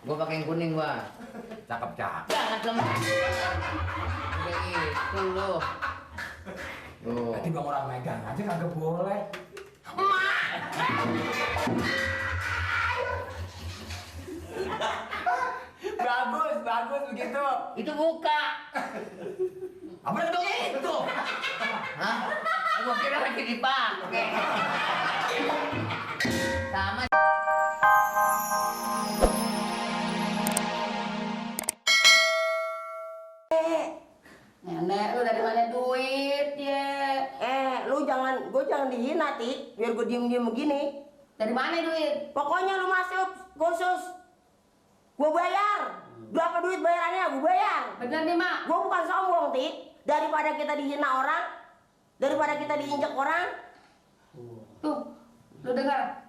Gua pakai yang kuning gua. Cakep. Jangan lemah. Udah itu lo. Tuh. Tadi bang orang megang aja kagak boleh. Bagus begitu. Itu buka. Apa itu? Hah? Gua kira lagi dipakai. Sama. Nenek lu dari mana duit ya? Lu gue jangan dihina, Ti. Biar gue diem-diem begini. Dari mana duit? Pokoknya lu masuk kursus, gue bayar. Berapa duit bayarannya? Gue bayar. Bener nih mak. Gue bukan sombong, Ti. Daripada kita dihina orang, daripada kita diinjak orang. Tuh, lu dengar?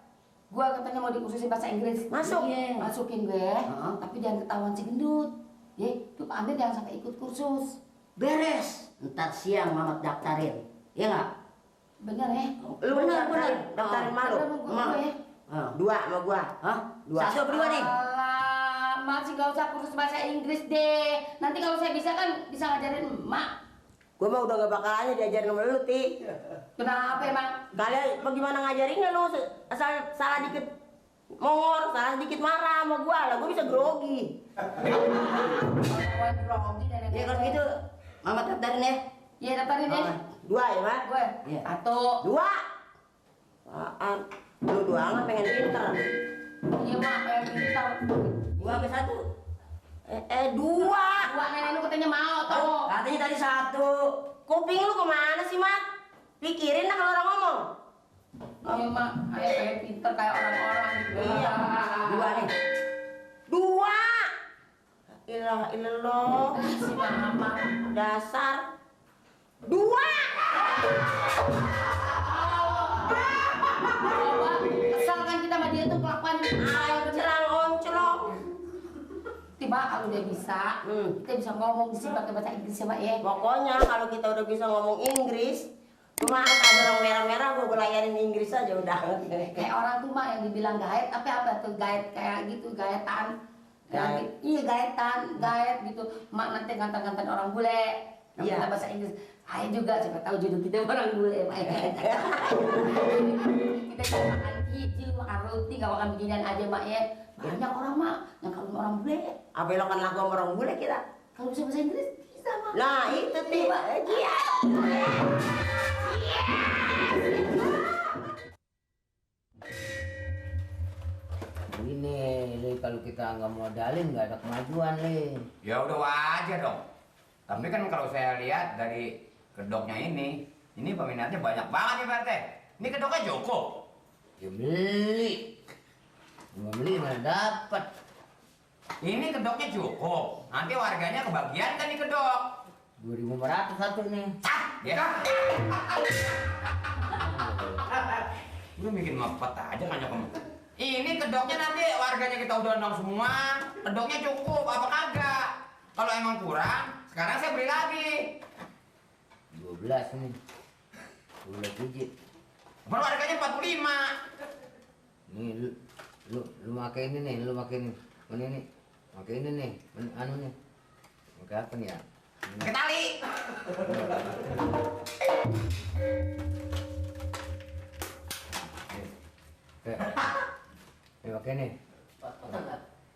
Gua katanya mau dikursusin bahasa Inggris. Masuk. Iya. Masukin gue. Tapi jangan ketahuan si gendut. Ya, tuh Pak Amir jangan sampai ikut kursus. Beres, ntar siang Mamat daftarin, ya nggak? Bener ya? Lu Bener. daftarin malu. Ya? Dua sama gua. Hah? Dua. Satu berdua nih. Mak sih gak usah kursus bahasa Inggris deh. Nanti kalau saya bisa kan bisa ngajarin emak. Gua mah udah gak bakalannya diajarin sama lu, Ti. Kenapa emang? Kalian bagaimana ngajarinnya lu? Asal salah dikit mongor, salah dikit marah sama gua lah. Gua bisa grogi. Ya kalau gitu, Mamat daftarin ya. Iya daftarin deh. Dua ya, Mak? Gue. Iya. Satu. Dua. Apaan? Lu dua amat pengen pinter. Iya mak, kayak pintar. Gua ke satu. Dua. Dua nenek lu katanya mau tuh. Katanya tadi satu. Kuping lu kemana sih, Mat? Pikirin lah kalau orang ngomong. Iya mak, kayak pintar kayak orang-orang gitu. Iya. Dua nih. Dua. Ilah ilallah. Si mama. Dasar. Dua. Kesal kan kita sama dia tuh kelakuan Cerang onclok. tiba kalau dia bisa, kita bisa ngomong sih pakai bahasa Inggris ya mak ya. Pokoknya kalau kita udah bisa ngomong Inggris, cuma ada orang merah-merah gue layanin Inggris aja udah. Kayak orang tuh mak yang dibilang gaet, tapi apa tuh gaet kayak gitu, gaetan. Gaet. Iya gaetan, gaet gitu. Mak nanti ngantar-ngantar orang bule. Yang Iya. kita bahasa Inggris. Ayo juga siapa tahu jodoh kita orang bule mak. Kita cuma makan kicil, makan roti, gak makan beginian aja mak ya. Banyak orang mak yang kalau orang bule. Apa belokan lagu sama orang bule kita? Kalau bisa bahasa Inggris bisa mak. Nah itu Ti. Iya. Ini, Le, kalau kita nggak modalin nggak ada kemajuan, Le. Ya udah wajar dong. Tapi kan kalau saya lihat dari kedoknya ini peminatnya banyak banget nih Pak RT. Ini kedoknya Joko. Ya beli. Mau beli mana dapat? Ini kedoknya Joko. Nanti warganya kebagian kan di kedok. 2.500 satu nih. Ya. Lu bikin ngepet aja nggak nyokem. Ini kedoknya nanti warganya kita udah undang semua. Kedoknya cukup apa kagak? Kalau emang kurang, sekarang saya beli lagi. 12 nih. 12 biji. Baru harganya 45. Nih lu pakai ini nih, lu pakai ini. Mana ini? Pakai ini nih. Anu nih. Pakai apa nih ya? Pakai tali. Pakai nih.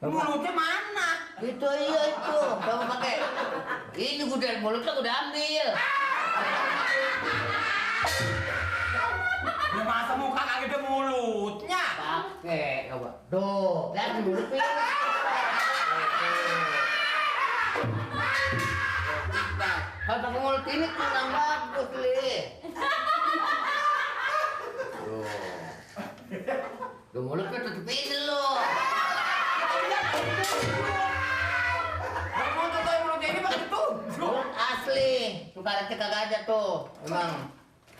Mulutnya mana? Itu iya itu. Coba pakai. Ini udah mulutnya udah ambil. Ya masa muka kagak ada mulutnya? Pakai coba. Tuh, lihat mulutnya. Kalau pakai mulut ini kurang bagus, Li. Tuh mulutnya tutup ini lo. Mulutnya ini pakai tuh. Mulut asli. Tuh karetnya kagak ada tuh. Emang.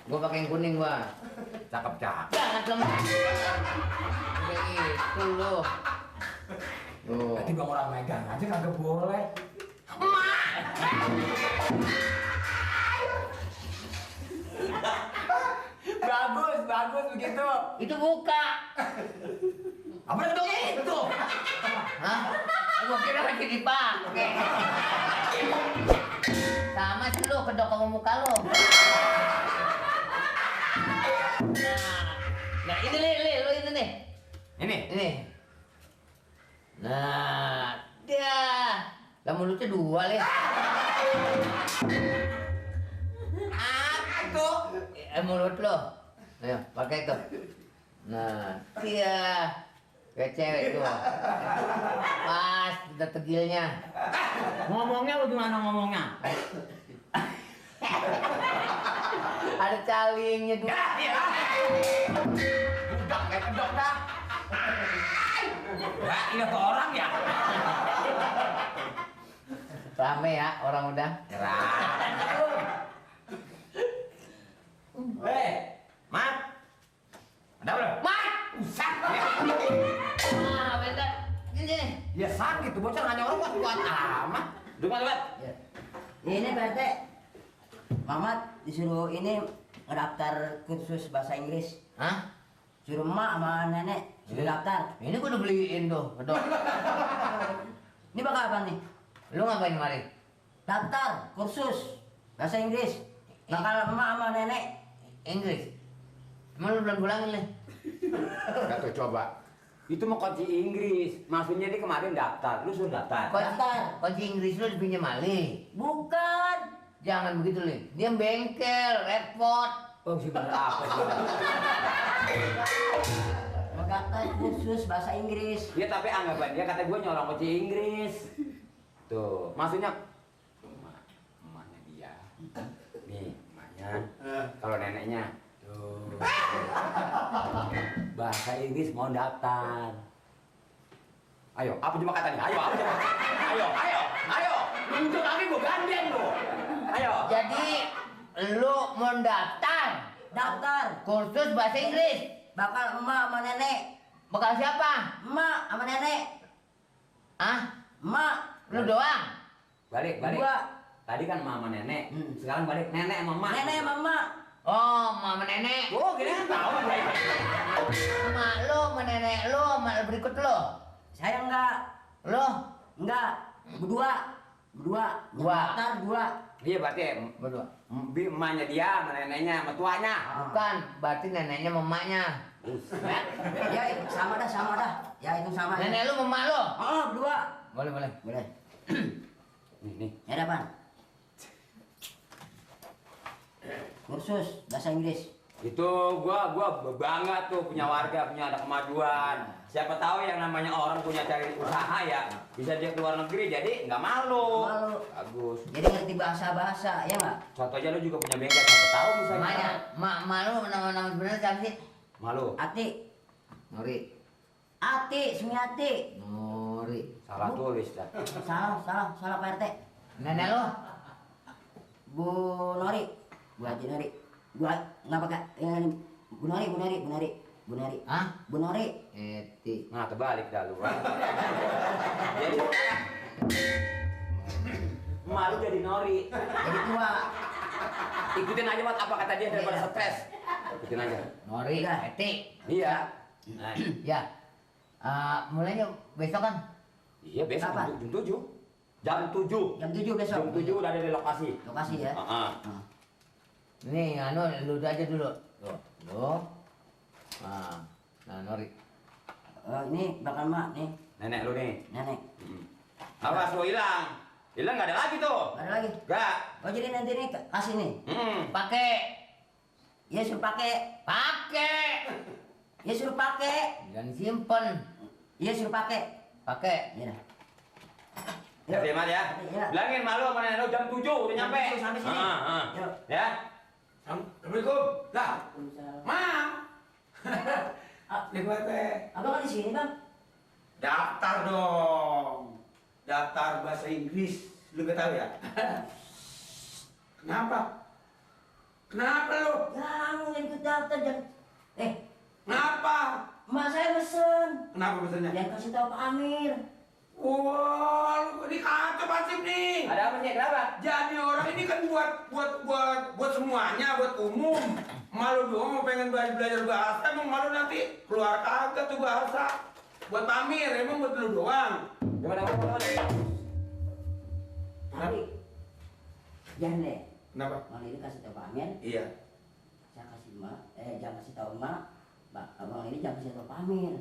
Gua pakai yang kuning gua. Cakep. Jangan lemah. Udah itu lo. Tuh. Tadi bang orang megang aja kagak boleh. Bagus begitu. Itu buka. Apa itu? Hah? Gua kira lagi dipakai. Sama sih lu kedok sama muka lu. Nah ini lu ini nih. Ini. Nah, dia. Lah mulutnya dua le. Apa tuh? Mulut lo. Ayo, pakai itu. Nah, dia. Kayak cewek tuh. Pas udah tegilnya. Ngomongnya lu gimana ngomongnya? Ada calingnya tuh. Udah kayak kedok dah. Ya, ini tuh orang ya. Rame ya orang udah. Mat. Ada belum? Mat! Usah. Ah, bentar. Ini. Ya sakit tuh bocah nanya orang kuat amat. Duduk Mat. Ya. Ini Pak RT. Mamat disuruh ini ngedaftar kursus bahasa Inggris. Hah? Suruh emak sama nenek suruh daftar. Ini gua udah beliin tuh, kedok. Ini bakal apa nih? Lu ngapain kemari? Daftar kursus bahasa Inggris. Bakal emak sama nenek. Inggris. Emang lu belum pulangin nih? Enggak tuh coba. Itu mau kunci Inggris. Maksudnya dia kemarin daftar. Lu suruh daftar. Daftar. Kunci Inggris lu dipinjam Ali. Bukan. Jangan begitu, Li. Dia bengkel, repot. Oh, sih bener apa sih? Mau daftar kursus bahasa Inggris. Dia tapi anggapan dia kata gue nyolong kunci Inggris. Tuh, maksudnya emaknya dia. Nih, emaknya. Kalau neneknya. Tuh. Bahasa Inggris mau daftar. Ayo, apa coba katanya? Ayo, apa coba? Ayo. Nunjuk lagi gue gantian lu. Ayo. Jadi, lu mau daftar Daftar. kursus bahasa Inggris. Bakal emak sama nenek. Bakal siapa? Emak sama nenek. Ah? Emak. Lu doang? Balik. Dua. Tadi kan mama nenek. Sekarang balik nenek sama emak. Nenek sama emak. Oh, mama nenek. Oh, gini kan tahu gue. Emak lu, sama nenek lu, sama berikut lu. Saya enggak. Lu? Enggak. Berdua. Dua. Daftar dua. Iya berarti Berdua. emaknya dia, sama neneknya, sama tuanya. Bukan, berarti neneknya sama emaknya. Ya sama dah. Ya itu sama. Nenek lu sama emak lu? Oh berdua. Boleh. Boleh. Nih. Ya ada apaan? Kursus bahasa Inggris. Itu gua bangga tuh punya warga, punya ada kemajuan. Siapa tahu yang namanya orang punya cari usaha ya, bisa dia keluar negeri jadi nggak malu. Malu. Bagus. Jadi ngerti bahasa ya nggak? Contoh aja lu juga punya bengkel, siapa tahu misalnya. Emaknya, mak lu nama sebenarnya siapa sih? Malu. Ati. Nori. Ati, Sumiati. Nori. Salah tulis dah. Salah Pak RT. Nenek lu? Bu Nori. Bu Haji Nori. Nggak pakai. Bu Nori. Hah? Bu Nori. Eti. Nah terbalik dah lu. Jadi malu jadi Nori. Jadi tua. Ikutin aja Mat, apa kata dia daripada stres. Ikutin aja. Nori. Udah. Eti. Iya. Nah, Ya. Mulainya besok kan? iya besok Kapan? jam 7. Jam 7. Jam 7 besok. Jam 7 udah ada di lokasi. Lokasi ya. Heeh. Nih, lu aja dulu. Tuh, lu. Nah, Nori. Ini bakal mak nih. Nenek lu nih. Nenek. Awas lu hilang. Hilang nggak ada lagi tuh. Ada lagi. Enggak. Oh jadi nanti nih kasih nih. Pakai. Ya suruh pakai. Ya suruh pakai. Jangan simpen. Ya suruh pakai. Pakai. Ya dah. Hati Mat ya. Iya. Bilangin malu sama nenek lu jam 7 udah nyampe. Jam 7 sampai sini. Yuk. Ya. Assalamualaikum. Lah. Ma. Lihat teh. Abang kan di sini bang. Daftar dong. Daftar bahasa Inggris. Lu gak tahu ya? Kenapa? Kenapa lu? Jangan ikut daftar jangan. Kenapa? Emak saya pesen. Kenapa pesannya? Jangan kasih tahu Pak Amir. Wah, lu ini kacau Pasif nih. Ada apa sih? Kenapa? Jadi orang ini kan buat semuanya, buat umum. Malu doang mau pengen belajar bahasa, emang malu nanti keluar kagak tuh bahasa. buat Pamir, emang buat lu doang. Gimana? Tapi jangan deh. Kenapa? Bang ini kasih tahu Pak Amir, Iya. saya kasih jangan kasih tahu Mak. Bang ini jangan kasih tahu Pak Amir.